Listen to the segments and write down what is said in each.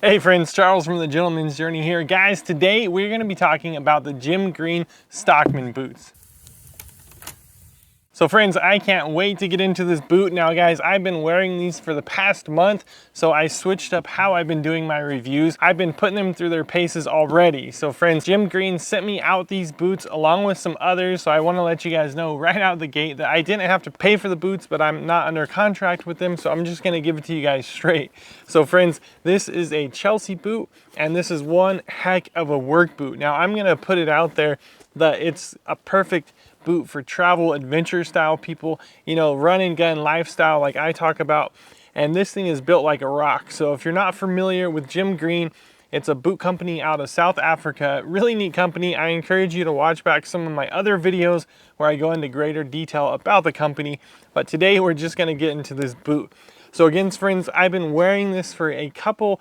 Hey friends, Charles from the Gentleman's Journey here. Guys, today we're going to be talking about the Jim Green Stockman boots. So friends, I can't wait to get into this boot. Now guys, I've been wearing these for the past month, so I switched up how I've been doing my reviews. I've been putting them through their paces already. So friends, Jim Green sent me out these boots along with some others, so I want to let you guys know right out the gate that I didn't have to pay for the boots, but I'm not under contract with them, so I'm just going to give it to you guys straight. So friends, this is a Chelsea boot, and this is one heck of a work boot. Now I'm going to put it out there that it's a perfect boot for travel adventure style people, you know, run and gun lifestyle like I talk about. And this thing is built like a rock. So if you're not familiar with Jim Green, it's a boot company out of South Africa. Really neat company. I encourage you to watch back some of my other videos where I go into greater detail about the company. But today we're just going to get into this boot. So again, friends, I've been wearing this for a couple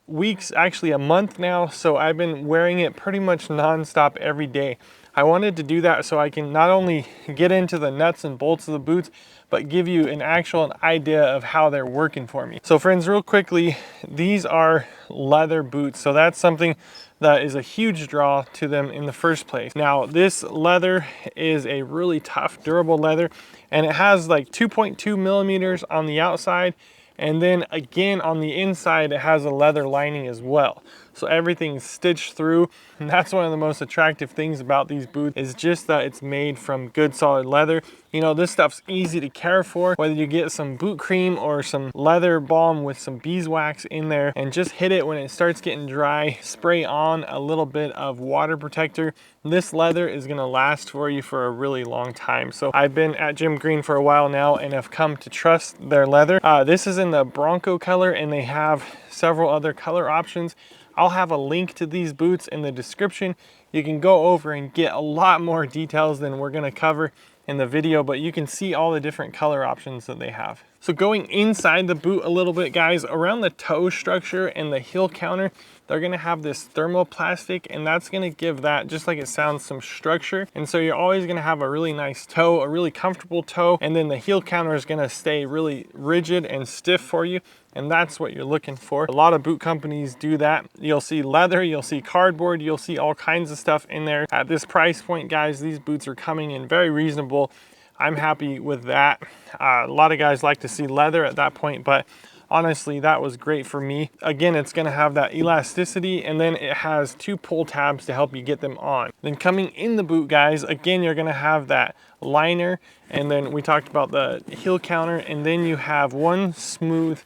weeks, actually a month now. So I've been wearing it pretty much non-stop every day. I wanted to do that so I can not only get into the nuts and bolts of the boots, but give you an actual idea of how they're working for me. So friends, real quickly, these are leather boots. So that's something that is a huge draw to them in the first place. Now, this leather is a really tough, durable leather, and it has like 2.2 millimeters on the outside. And then again, on the inside, it has a leather lining as well. So everything's stitched through. And that's one of the most attractive things about these boots is just that it's made from good solid leather. You know, this stuff's easy to care for, whether you get some boot cream or some leather balm with some beeswax in there and just hit it when it starts getting dry, spray on a little bit of water protector. This leather is gonna last for you for a really long time. So I've been at Jim Green for a while now and have come to trust their leather. This is in the Bronco color and they have several other color options. I'll have a link to these boots in the description. You can go over and get a lot more details than we're gonna cover in the video, but you can see all the different color options that they have. So going inside the boot a little bit, guys, around the toe structure and the heel counter, they're gonna have this thermoplastic, and that's gonna give that, just like it sounds, some structure. And so you're always gonna have a really nice toe, a really comfortable toe, and then the heel counter is gonna stay really rigid and stiff for you. And that's what you're looking for. A lot of boot companies do that. You'll see leather, you'll see cardboard, you'll see all kinds of stuff in there. At this price point, guys, these boots are coming in very reasonable. I'm happy with that. A lot of guys like to see leather at that point, but honestly, that was great for me. Again, it's gonna have that elasticity, and then it has two pull tabs to help you get them on. Then coming in the boot, guys, again, you're gonna have that liner, and then we talked about the heel counter, and then you have one smooth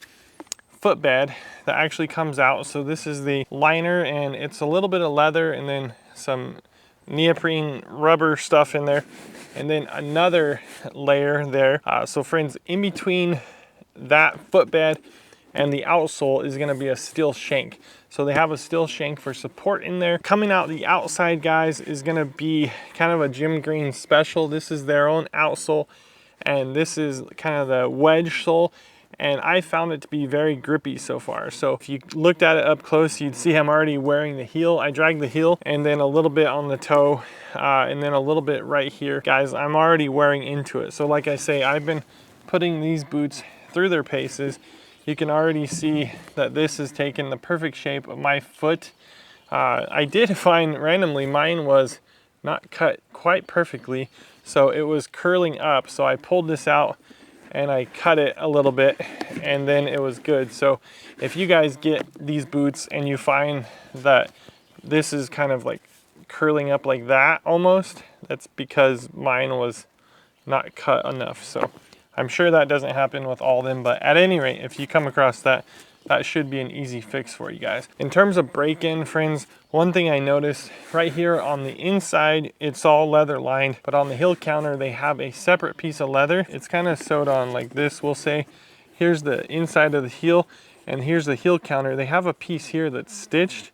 footbed that actually comes out. So this is the liner, and it's a little bit of leather and then some neoprene rubber stuff in there, and then another layer there. So friends, in between that footbed and the outsole is going to be a steel shank. So they have a steel shank for support in there. Coming out the outside, guys, is going to be kind of a Jim Green special. This is their own outsole, and this is kind of the wedge sole. And I found it to be very grippy so far. So if you looked at it up close, you'd see I'm already wearing the heel. I dragged the heel and then a little bit on the toe and then a little bit right here. Guys, I'm already wearing into it. So like I say, I've been putting these boots through their paces. You can already see that this has taken the perfect shape of my foot. I did find randomly mine was not cut quite perfectly, so it was curling up. So I pulled this out and I cut it a little bit, and then it was good. So if you guys get these boots and you find that this is kind of like curling up like that almost, that's because mine was not cut enough. So I'm sure that doesn't happen with all of them, but at any rate, if you come across that, that should be an easy fix for you guys. In terms of break-in, friends, one thing I noticed right here on the inside, it's all leather lined, but on the heel counter, they have a separate piece of leather. It's kind of sewed on like this, we'll say. Here's the inside of the heel, and here's the heel counter. They have a piece here that's stitched,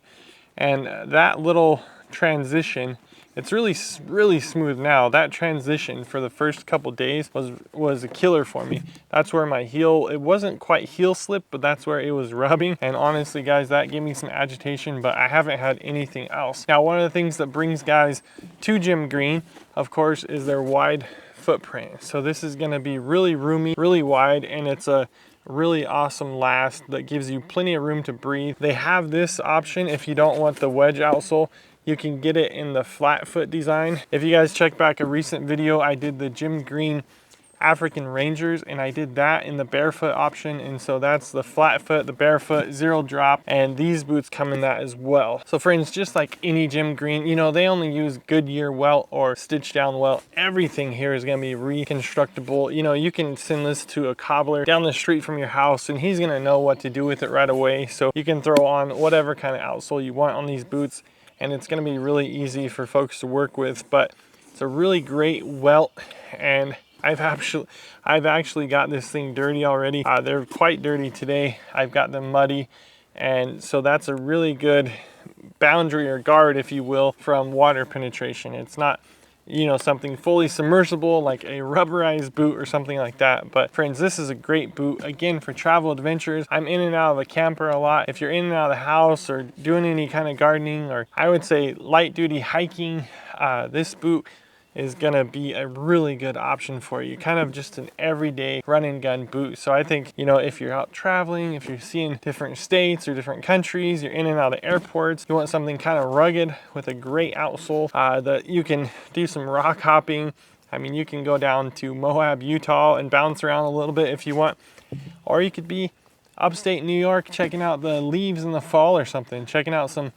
and that little transition, it's really smooth now. That transition for the first couple days was a killer for me. That's where my heel, it wasn't quite heel slip, but that's where it was rubbing. And honestly, guys, that gave me some agitation, but I haven't had anything else. Now, one of the things that brings guys to Jim Green, of course, is their wide footprint. So this is gonna be really roomy, really wide, and it's a really awesome last that gives you plenty of room to breathe. They have this option if you don't want the wedge outsole. You can get it in the flat foot design. If you guys check back a recent video, I did the Jim Green African Rangers, and I did that in the barefoot option, and so that's the flat foot, the barefoot, zero drop, and these boots come in that as well. So friends, just like any Jim Green, you know, they only use Goodyear welt or stitch down welt. Everything here is going to be reconstructable. You know, you can send this to a cobbler down the street from your house and he's going to know what to do with it right away. So you can throw on whatever kind of outsole you want on these boots, and it's going to be really easy for folks to work with. But it's a really great welt, and I've actually got this thing dirty already. They're quite dirty today. I've got them muddy, and so that's a really good boundary or guard, if you will, from water penetration. It's not, you know, something fully submersible like a rubberized boot or something like that. But friends, this is a great boot, again, for travel adventures. I'm in and out of a camper a lot. If you're in and out of the house or doing any kind of gardening, or I would say light duty hiking, this boot is gonna be a really good option for you. Kind of just an everyday run and gun boot. So I think, you know, if you're out traveling, if you're seeing different states or different countries, you're in and out of airports, you want something kind of rugged with a great outsole that you can do some rock hopping. I mean, you can go down to Moab, Utah and bounce around a little bit if you want. Or you could be upstate New York checking out the leaves in the fall or something, checking out some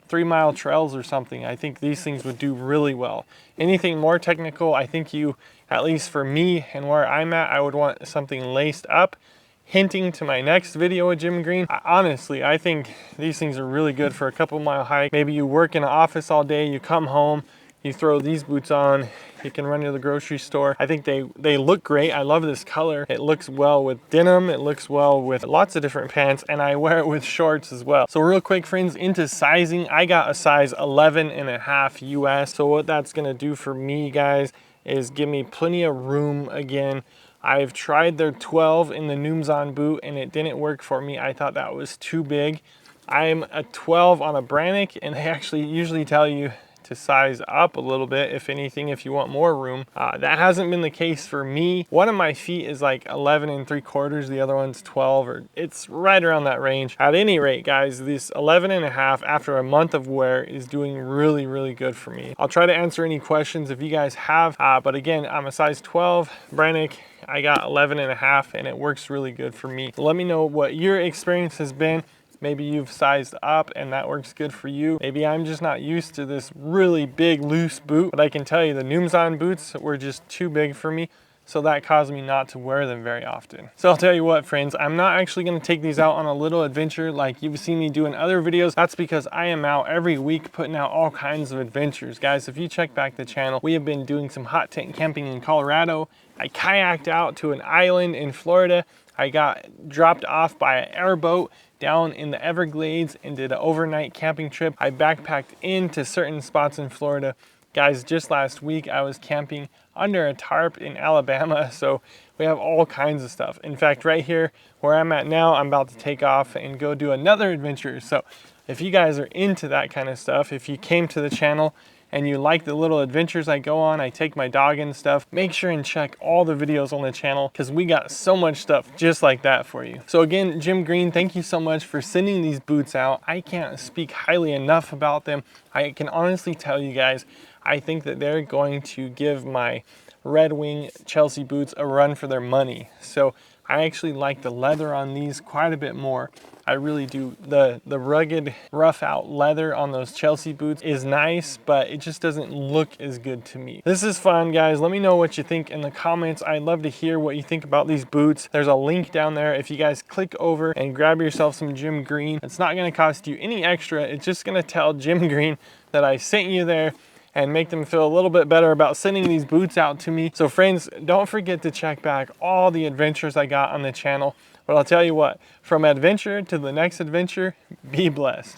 3-mile trails or something. I think these things would do really well. Anything more technical, I think you, at least for me and where I'm at, I would want something laced up, hinting to my next video with Jim Green. Honestly, I think these things are really good for a couple-mile hike. Maybe you work in an office all day, you come home, you throw these boots on, you can run to the grocery store. I think they look great. I love this color. It looks well with denim. It looks well with lots of different pants, and I wear it with shorts as well. So real quick, friends, into sizing, I got a size 11.5 US. So what that's gonna do for me, guys, is give me plenty of room again. I've tried their 12 in the Noomzon boot and it didn't work for me. I thought that was too big. I'm a 12 on a Brannick, and they actually usually tell you to size up a little bit, if anything, if you want more room. That hasn't been the case for me. One of my feet is like 11.75, the other one's 12, or it's right around that range. At any rate, guys, this 11.5 after a month of wear is doing really, really good for me. I'll try to answer any questions if you guys have, but again, I'm a size 12 Brannick. I got 11.5 and it works really good for me. Let me know what your experience has been. Maybe you've sized up and that works good for you. Maybe I'm just not used to this really big loose boot, but I can tell you the Noomzon boots were just too big for me, so that caused me not to wear them very often. So I'll tell you what, friends, I'm not actually gonna take these out on a little adventure like you've seen me do in other videos. That's because I am out every week putting out all kinds of adventures. Guys, if you check back the channel, we have been doing some hot tent camping in Colorado. I kayaked out to an island in Florida. I got dropped off by an airboat down in the Everglades and did an overnight camping trip. I backpacked into certain spots in Florida. Guys, just last week I was camping under a tarp in Alabama, so we have all kinds of stuff. In fact, right here where I'm at now, I'm about to take off and go do another adventure. So if you guys are into that kind of stuff, if you came to the channel and you like the little adventures I go on, I take my dog and stuff, make sure and check all the videos on the channel because we got so much stuff just like that for you. So again, Jim Green, thank you so much for sending these boots out. I can't speak highly enough about them. I can honestly tell you guys, I think that they're going to give my Red Wing Chelsea boots a run for their money. So I actually like the leather on these quite a bit more. I really do. The rugged, rough out leather on those Chelsea boots is nice, but it just doesn't look as good to me. This is fun, guys. Let me know what you think in the comments. I'd love to hear what you think about these boots. There's a link down there. If you guys click over and grab yourself some Jim Green, it's not gonna cost you any extra. It's just gonna tell Jim Green that I sent you there and make them feel a little bit better about sending these boots out to me. So friends, don't forget to check back all the adventures I got on the channel. But I'll tell you what, from adventure to the next adventure, be blessed.